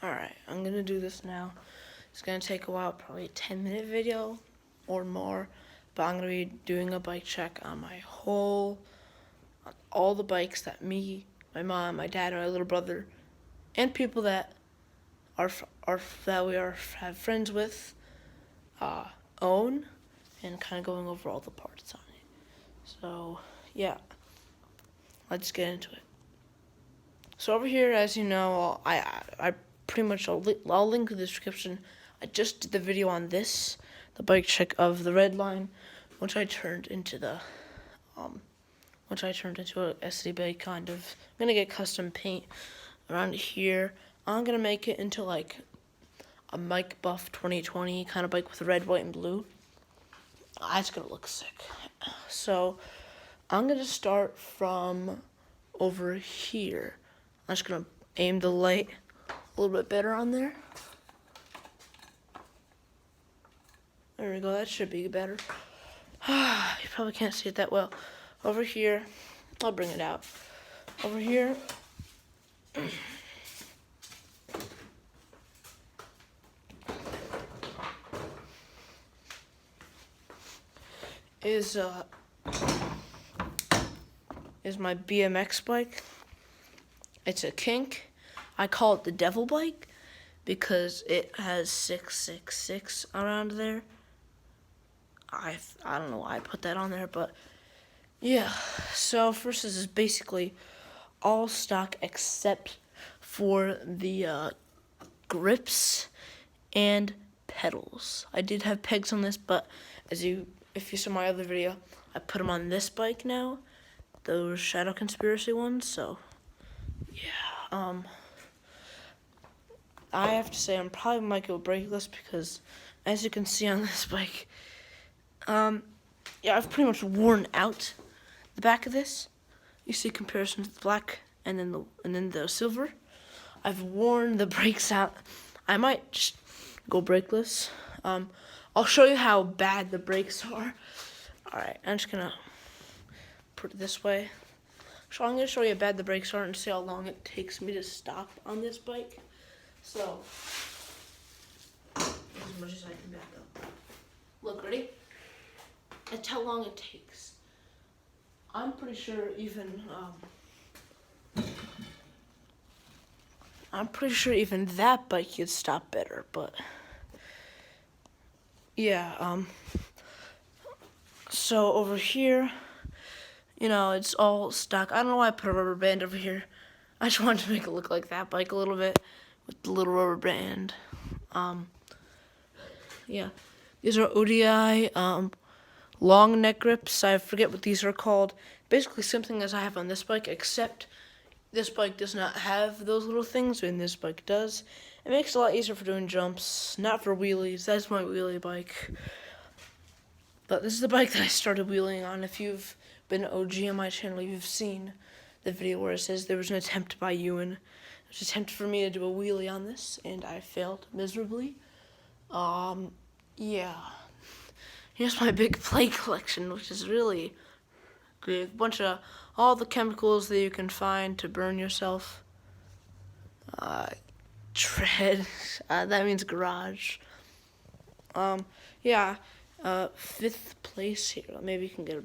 Alright, I'm gonna do this now. It's gonna take a while, probably a 10-minute video or more, but I'm gonna be doing a bike check on all the bikes that me, my mom, my dad, and my little brother, and people that have friends with, own, and kind of going over all the parts on it. So yeah, let's get into it. So over here, as you know, I pretty much I'll link the description. I just did the video on this, the bike check of the red line, which I turned into a SD bike kind of. I'm gonna get custom paint around here. I'm gonna make it into like a Mike Buff 2020 kind of bike with red, white, and blue. It's gonna look sick. So I'm gonna start from over here. I'm just gonna aim the light a little bit better on there. There we go, that should be better. You probably can't see it that well. Over here, I'll bring it out. Over here, is my BMX bike. It's a kink. I call it the devil bike because it has 666 around there. I don't know why I put that on there, but yeah. So first, this is basically all stock except for the grips and pedals. I did have pegs on this, but if you saw my other video, I put them on this bike now, those Shadow Conspiracy ones. So yeah, I have to say I'm probably might go brakeless because, as you can see on this bike, yeah, I've pretty much worn out the back of this. You see comparison to the black and then the silver. I've worn the brakes out. I might just go brakeless. I'll show you how bad the brakes are. Alright, I'm just gonna put it this way. So I'm gonna show you how bad the brakes are and see how long it takes me to stop on this bike. So, as much as I can back up. Look, ready? That's how long it takes. I'm pretty sure even that bike could stop better, but yeah, so over here, it's all stock. I don't know why I put a rubber band over here. I just wanted to make it look like that bike a little bit with the little rubber band. Yeah, these are ODI, long neck grips. I forget what these are called. Basically something as I have on this bike, except this bike does not have those little things, and this bike does. It makes it a lot easier for doing jumps, not for wheelies. That's my wheelie bike. But this is the bike that I started wheeling on. If you've been an OG on my channel, you've seen the video where it says there was an attempt by Ewan. There was an attempt for me to do a wheelie on this, and I failed miserably. Yeah. Here's my big play collection, which is really great. A bunch of all the chemicals that you can find to burn yourself. Tread, that means garage. Yeah, 5th place here. Maybe you can get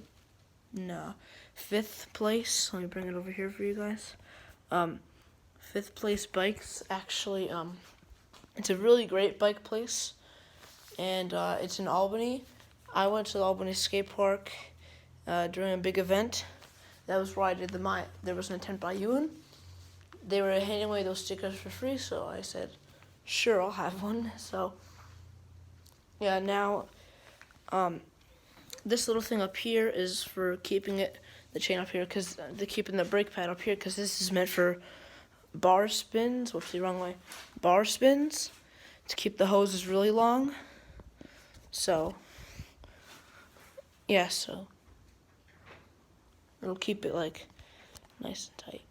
no. 5th place, let me bring it over here for you guys. 5th place bikes, actually, it's a really great bike place, and it's in Albany. I went to the Albany skate park during a big event. That was where I did there was an attempt by Ewan. They were handing away those stickers for free, so I said, sure, I'll have one. So, yeah, now, this little thing up here is for keeping the chain up here, because keeping the brake pad up here, because this is meant for bar spins. Whoops, the wrong way. Bar spins to keep the hoses really long. So, yeah, so it'll keep it like nice and tight.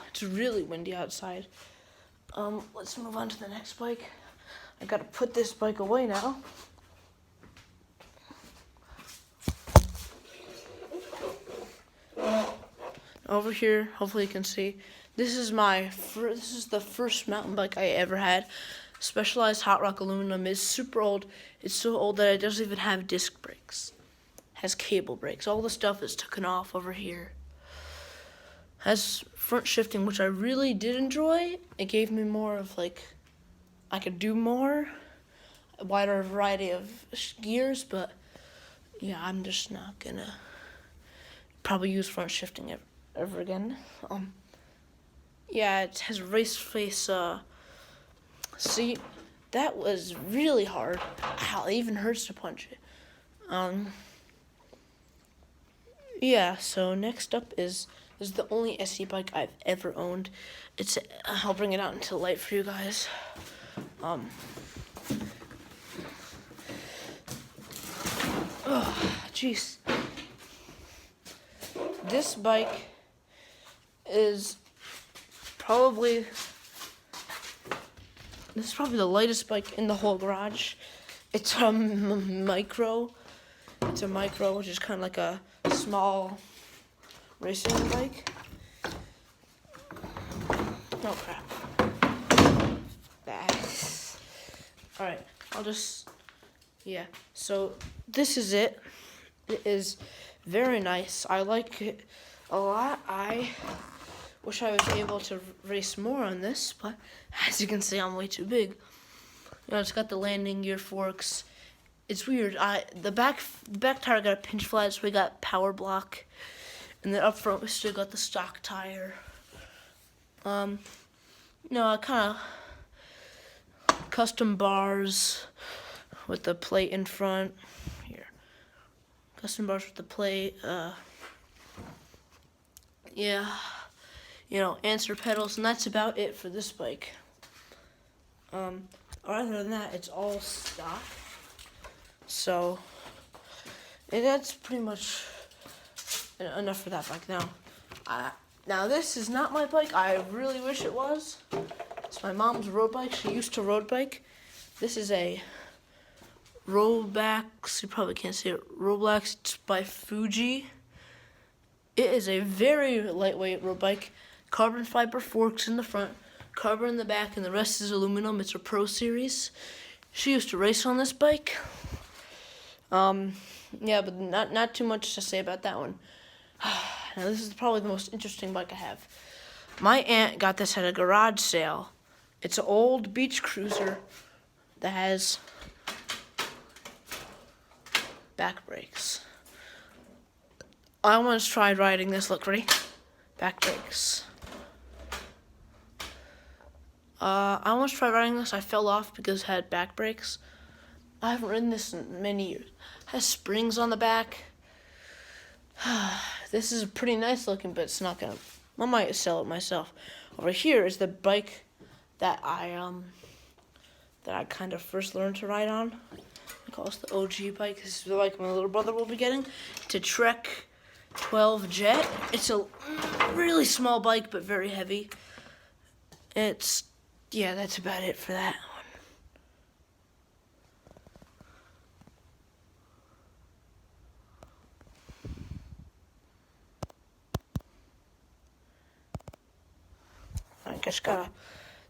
It's really windy outside. Let's move on to the next bike. I gotta put this bike away now. Over here, hopefully you can see, This is the first mountain bike I ever had. Specialized Hot Rock aluminum. Is super old. It's so old that it doesn't even have disc brakes. It has cable brakes. All the stuff is taken off over here. Has front shifting, which I really did enjoy. It gave me more of I could do more, a wider variety of gears, but yeah, I'm just not gonna probably use front shifting ever again. Yeah, it has race face seat. That was really hard. Ow, it even hurts to punch it. Yeah, so next up is the only SE bike I've ever owned. I'll bring it out into light for you guys. Jeez. This bike is probably the lightest bike in the whole garage. It's a micro. It's a micro, which is kind of like a small racing bike. Oh crap. Alright, yeah. So this is it. It is very nice. I like it a lot. I wish I was able to race more on this, but as you can see, I'm way too big. It's got the landing gear forks. It's weird. The back tire got a pinch flat, so we got power block, and then up front we still got the stock tire. I kind of custom bars with the plate in front. Here, custom bars with the plate. Yeah, answer pedals, and that's about it for this bike. Other than that, it's all stock. So, that's pretty much enough for that bike. Now this is not my bike. I really wish it was. It's my mom's road bike. She used to road bike. This is a Rolex. You probably can't see it. Rolex. It's by Fuji. It is a very lightweight road bike. Carbon fiber forks in the front, carbon in the back, and the rest is aluminum. It's a Pro Series. She used to race on this bike. Yeah, but not too much to say about that one. Now this is probably the most interesting bike I have. My aunt got this at a garage sale. It's an old beach cruiser that has back brakes. I once tried riding this. Look, ready? Back brakes. I once tried riding this. I fell off because it had back brakes. I haven't ridden this in many years. It has springs on the back. This is pretty nice looking, but it's not gonna. I might sell it myself. Over here is the bike that I kind of first learned to ride on. I call this the OG bike. This is the bike my little brother will be getting. It's a Trek 12 Jet. It's a really small bike, but very heavy. That's about it for that one.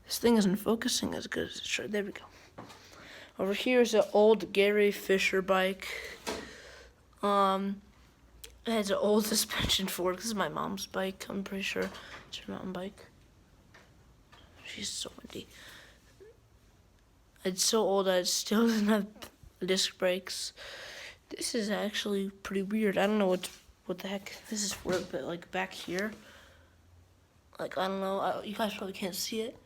This thing isn't focusing as good as it should. There we go. Over here is an old Gary Fisher bike. It has an old suspension fork. This is my mom's bike, I'm pretty sure. It's her mountain bike. She's so windy. It's so old that it still doesn't have disc brakes. This is actually pretty weird. I don't know what the heck this is for, but back here, I don't know. You guys probably can't see it.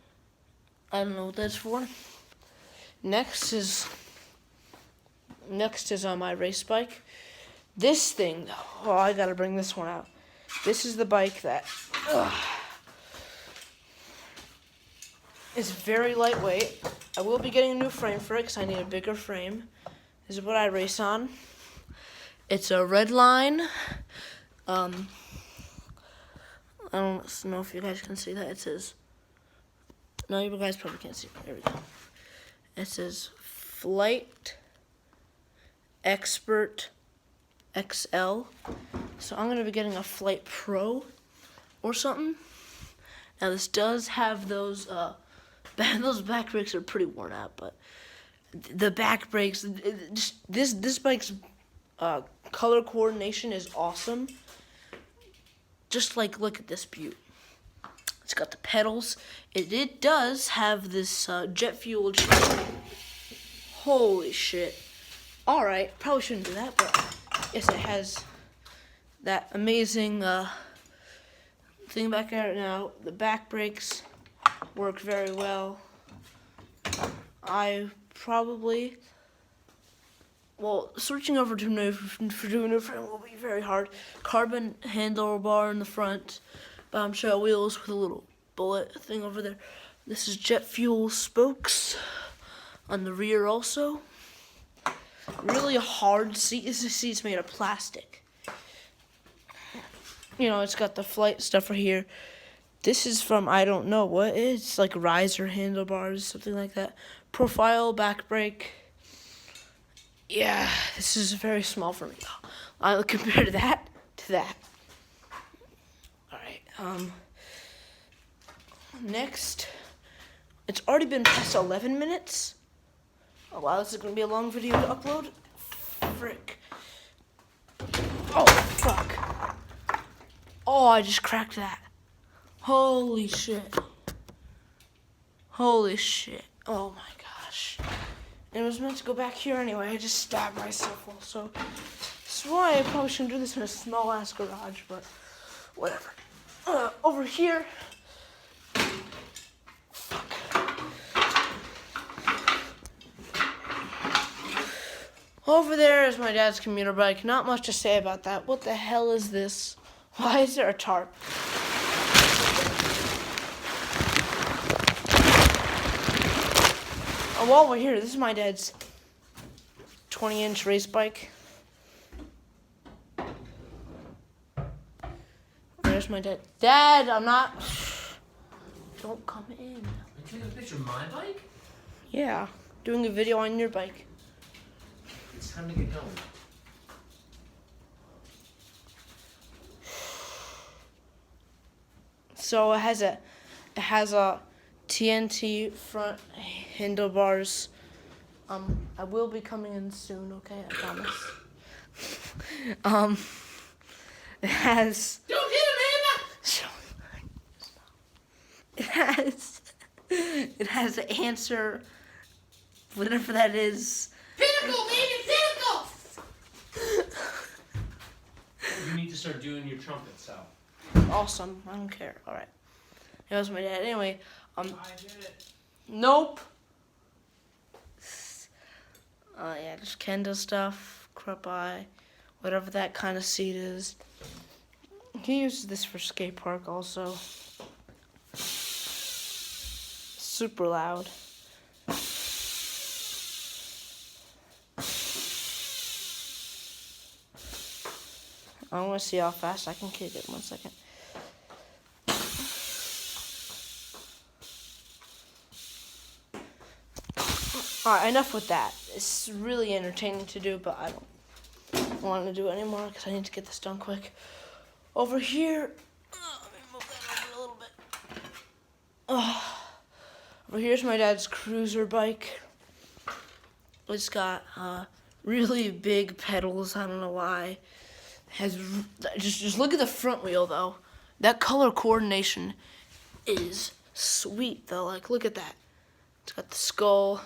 I don't know what that's for. Next is on my race bike. This thing, though, I gotta bring this one out. This is the bike that is very lightweight. I will be getting a new frame for it because I need a bigger frame. This is what I race on. It's a Redline. I don't know if you guys can see that. It says, no, you guys probably can't see it. There we go. It says Flight Expert XL. So I'm going to be getting a Flight Pro or something. Now this does have those those back brakes are pretty worn out, but the back brakes, this bike's color coordination is awesome. Just like, look at this beaut. It's got the pedals. It does have this jet fuel. Holy shit. Alright, probably shouldn't do that, but yes, it has that amazing thing back there. Now, the back brakes work very well. Switching over to a new frame will be very hard. Carbon handlebar in the front, bombshell wheels with a little bullet thing over there. This is jet fuel spokes on the rear also. Really hard seat. This seat's made of plastic. You know, it's got the flight stuff right here. This is from, I don't know what it is. It's like riser handlebars, something like that. Profile back brake. Yeah, this is very small for me. I'll compare that to that. Alright, next, it's already been past 11 minutes. Oh wow, this is going to be a long video to upload. Frick. Oh, fuck. Oh, I just cracked that. Holy shit. Holy shit. Oh my gosh. And it was meant to go back here anyway. I just stabbed myself also. That's why I probably shouldn't do this in a small ass garage, but whatever. Over here. Fuck. Over there is my dad's commuter bike. Not much to say about that. What the hell is this? Why is there a tarp? And while we're here, this is my dad's 20-inch race bike. There's my dad. Dad, I'm not... Don't come in. Are you taking a picture of my bike? Yeah, doing a video on your bike. It's time to get going. So it has a TNT front handlebars. I will be coming in soon, okay? I promise. It has... Don't hit him, It has an answer, whatever that is. Pinnacle, baby, pinnacle! You need to start doing your trumpet sound. Awesome. I don't care. All right. That was my dad. Anyway, I did it. nope. Yeah, just Kenda stuff, crop eye, whatever that kind of seat is. He uses this for skate park also. Super loud. I want to see how fast I can kick it. 1 second. Alright, enough with that. It's really entertaining to do, but I don't want to do it anymore because I need to get this done quick. Over here, let me move that over a little bit. Over here's my dad's cruiser bike. It's got really big pedals. I don't know why. Has just look at the front wheel though. That color coordination is sweet though. Like look at that. It's got the skull.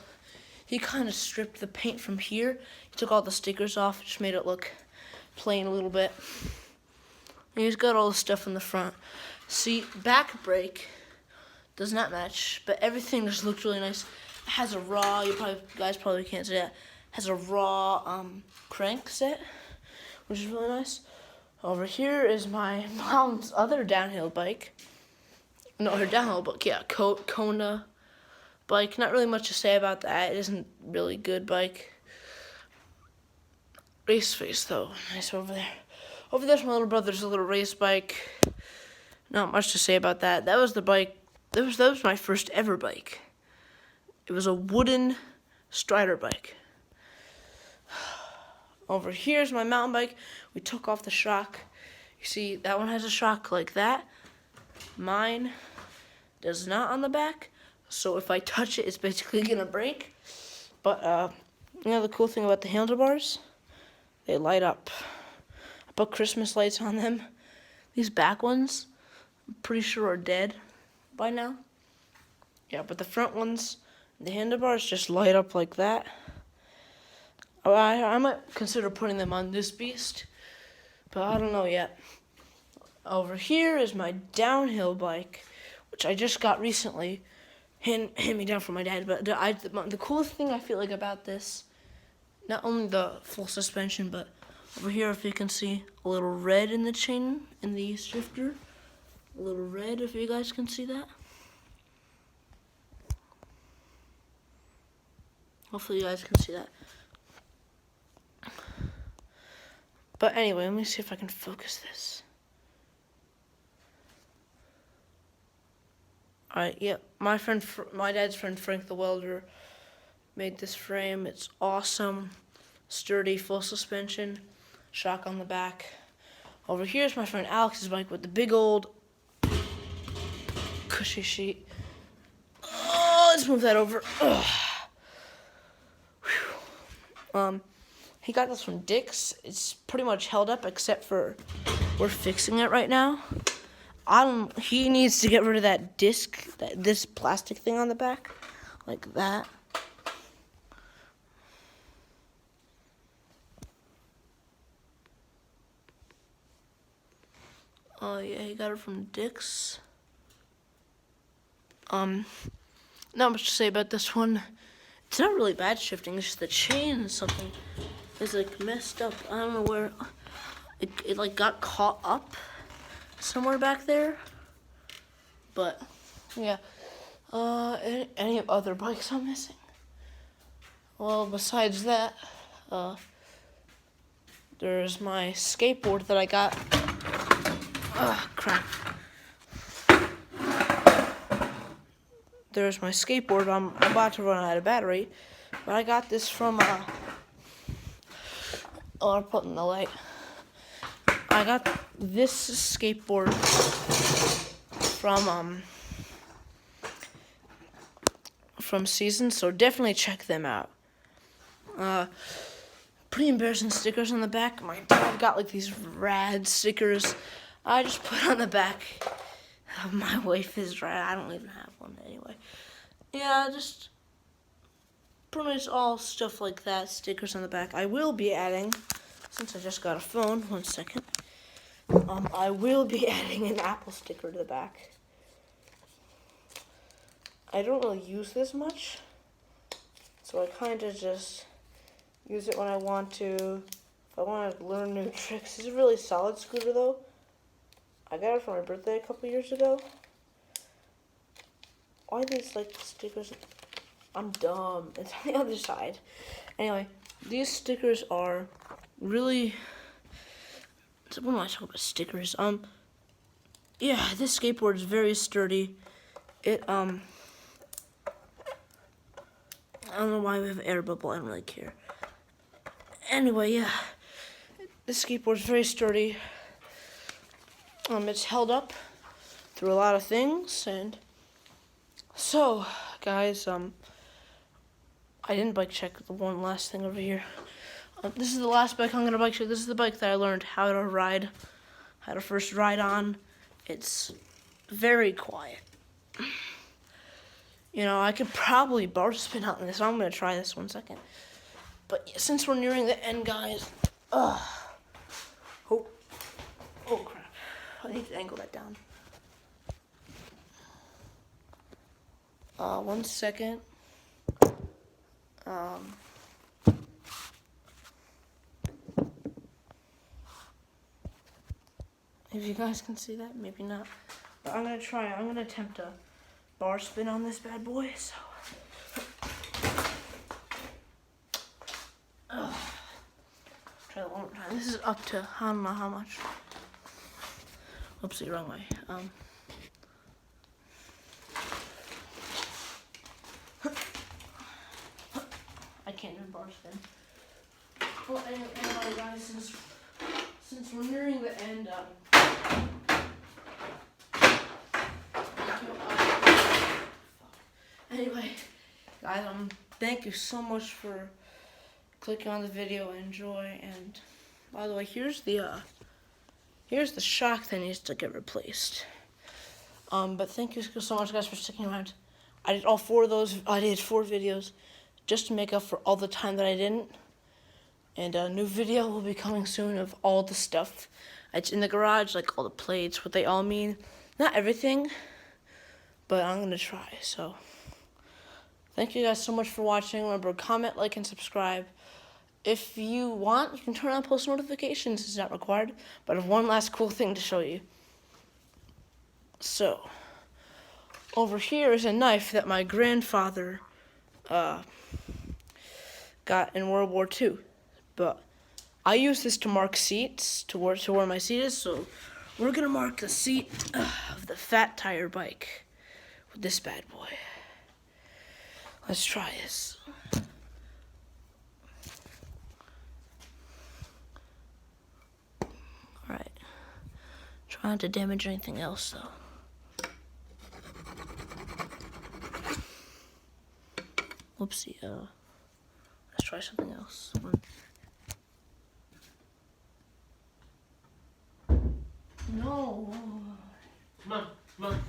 He kind of stripped the paint from here. He took all the stickers off, just made it look plain a little bit. And he's got all the stuff in the front. See, back brake does not match, but everything just looks really nice. It has a raw, you guys probably can't see that, has a raw crank set, which is really nice. Over here is my mom's other downhill bike. No, her downhill bike, yeah, Kona bike. Not really much to say about that. It isn't really good bike. Race face though, nice over there. Over there's my little brother's little race bike. Not much to say about that. That was the bike. That was my first ever bike. It was a wooden Strider bike. Over here's my mountain bike. We took off the shock. You see, that one has a shock like that. Mine does not on the back. So if I touch it, it's basically gonna break. But the cool thing about the handlebars, they light up. I put Christmas lights on them. These back ones, I'm pretty sure are dead by now. Yeah, but the front ones, the handlebars just light up like that. I might consider putting them on this beast, but I don't know yet. Over here is my downhill bike, which I just got recently. Hand me down from my dad. But the coolest thing I feel like about this, not only the full suspension, but over here, if you can see, a little red in the chain, in the shifter. A little red, if you guys can see that. Hopefully you guys can see that. But anyway, let me see if I can focus this. Alright, yeah, my dad's friend Frank the welder made this frame. It's awesome, sturdy, full suspension, shock on the back. Over here's my friend Alex's bike with the big old cushy sheet. Oh, let's move that over. Ugh. He got this from Dick's. It's pretty much held up except for we're fixing it right now. He needs to get rid of that disc, this plastic thing on the back, like that. Oh yeah, he got it from Dick's. Not much to say about this one. It's not really bad shifting, it's just the chain is something is like messed up. I don't know where it like got caught up somewhere back there. But yeah. Any other bikes I'm missing? Well, besides that, there's my skateboard that I got. Crap. There's my skateboard. I'm about to run out of battery, but I got this from I'll put in the light. I got this skateboard from Seasons, so definitely check them out. Pretty embarrassing stickers on the back. My dad got like these rad stickers. I just put on the back. My wife is rad. I don't even have one anyway. Yeah, just pretty much all stuff like that. Stickers on the back. I will be adding, since I just got a phone. 1 second. I will be adding an Apple sticker to the back. I don't really use this much, so I kind of just use it when I want to. If I want to learn new tricks. It's a really solid scooter though. I got it for my birthday a couple years ago. Why are these like stickers? I'm dumb. It's on the other side. Anyway, these stickers are really. What am I talking about? Stickers. Yeah, this skateboard is very sturdy. It I don't know why we have air bubble. I don't really care. Anyway, yeah, this skateboard is very sturdy. It's held up through a lot of things, and so, guys, I didn't bike check the one last thing over here. This is the last bike I'm gonna bike check. This is the bike that I learned how to ride, how to first ride on. It's very quiet. You know, I could probably bar spin on this. I'm gonna try this 1 second. But yeah, since we're nearing the end, guys, oh crap. I need to angle that down. 1 second. If you guys can see that, maybe not. But I'm gonna attempt a bar spin on this bad boy, so. Try that one more time. This is up to, I don't know how much. Oopsie, wrong way. I can't do bar spin. Well, anyway, guys, since we're nearing the end, thank you. Guys, thank you so much for clicking on the video. Enjoy. And by the way, here's the shock that needs to get replaced. But thank you so much, guys, for sticking around. I did all 4 of those. I did 4 videos just to make up for all the time that I didn't. And a new video will be coming soon of all the stuff that's in the garage, like all the plates, what they all mean. Not everything, but I'm gonna try. So thank you guys so much for watching. Remember, comment, like, and subscribe. If you want, you can turn on post notifications. It's not required. But I have one last cool thing to show you. So, over here is a knife that my grandfather got in World War II. But I use this to mark seats, to where my seat is. So, we're going to mark the seat of the Fat Tire bike with this bad boy. Let's try this. Alright. Try not to damage anything else, though. Whoopsie, let's try something else. No. Come on, come on.